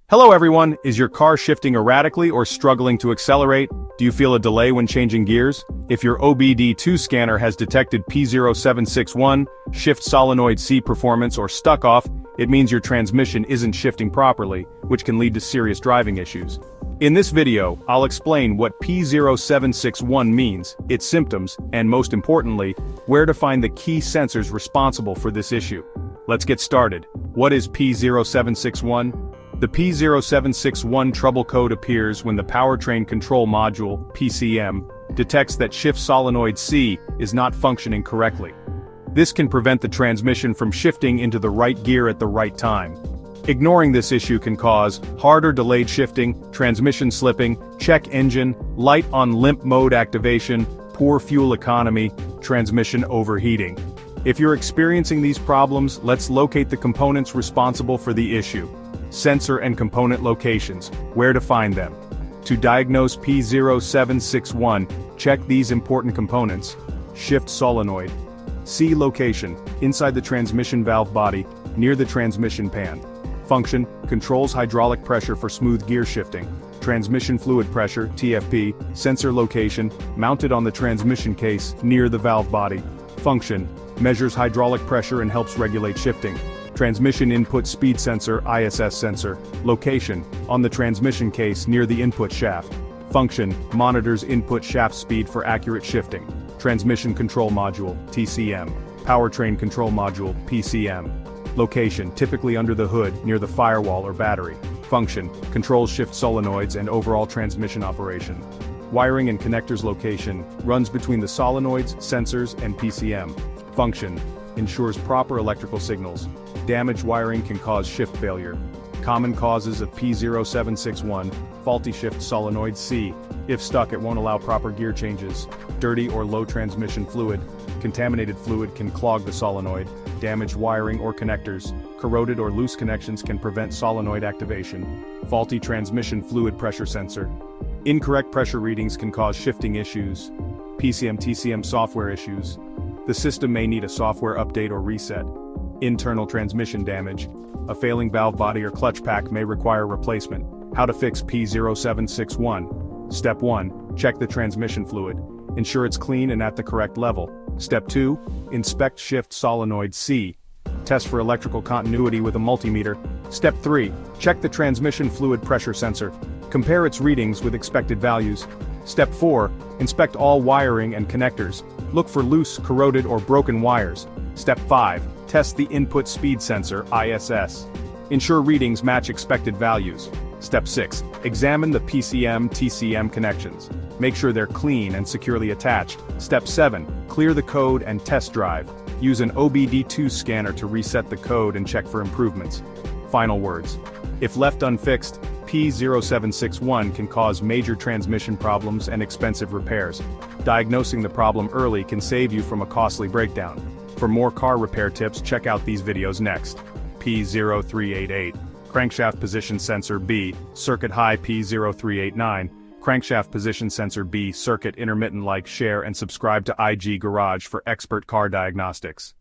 Hello everyone, is your car shifting erratically or struggling to accelerate? Do you feel a delay when changing gears? If your OBD-II scanner has detected P0761, Shift Solenoid C Performance or stuck off, it means your transmission isn't shifting properly, which can lead to serious driving issues. In this video, I'll explain what P0761 means, its symptoms, and most importantly, where to find the key sensors responsible for this issue. Let's get started. What is P0761? The P0761 trouble code appears when the powertrain control module, PCM, detects that Shift Solenoid C is not functioning correctly. This can prevent the transmission from shifting into the right gear at the right time. Ignoring this issue can cause hard or delayed shifting, transmission slipping, check engine, light on limp mode activation, poor fuel economy, transmission overheating. If you're experiencing these problems, let's locate the components responsible for the issue. Sensor and component locations, where to find them. To diagnose P0761, check these important components. Shift solenoid. C location, inside the transmission valve body, near the transmission pan. Function, controls hydraulic pressure for smooth gear shifting. Transmission fluid pressure, TFP, sensor location, mounted on the transmission case, near the valve body. Function, measures hydraulic pressure and helps regulate shifting. Transmission input speed sensor, ISS sensor. Location, on the transmission case near the input shaft. Function, monitors input shaft speed for accurate shifting. Transmission control module, TCM. Powertrain control module, PCM. Location, typically under the hood, near the firewall or battery. Function, controls shift solenoids and overall transmission operation. Wiring and connectors location, runs between the solenoids, sensors, and PCM. Function, ensures proper electrical signals. Damaged wiring can cause shift failure. Common causes of P0761, faulty shift solenoid C. If stuck, it won't allow proper gear changes. Dirty or low transmission fluid. Contaminated fluid can clog the solenoid. Damaged wiring or connectors. Corroded or loose connections can prevent solenoid activation. Faulty transmission fluid pressure sensor. Incorrect pressure readings can cause shifting issues. PCM-TCM software issues. The system may need a software update or reset. Internal transmission damage. A failing valve body or clutch pack may require replacement. How to fix P0761. Step 1. Check the transmission fluid. Ensure it's clean and at the correct level. Step 2. Inspect Shift Solenoid C. Test for electrical continuity with a multimeter. Step 3. Check the transmission fluid pressure sensor. Compare its readings with expected values. Step 4. Inspect all wiring and connectors. Look for loose, corroded, or broken wires. Step 5. Test the input speed sensor, ISS. Ensure readings match expected values. Step 6. Examine the PCM-TCM connections. Make sure they're clean and securely attached. Step 7. Clear the code and test drive. Use an OBD-II scanner to reset the code and check for improvements. Final words. If left unfixed, P0761 can cause major transmission problems and expensive repairs. Diagnosing the problem early can save you from a costly breakdown. For more car repair tips, check out these videos next. P0388. Crankshaft position sensor B, circuit high P0389. Crankshaft position sensor B, circuit intermittent. Like, share and subscribe to IG Garage for expert car diagnostics.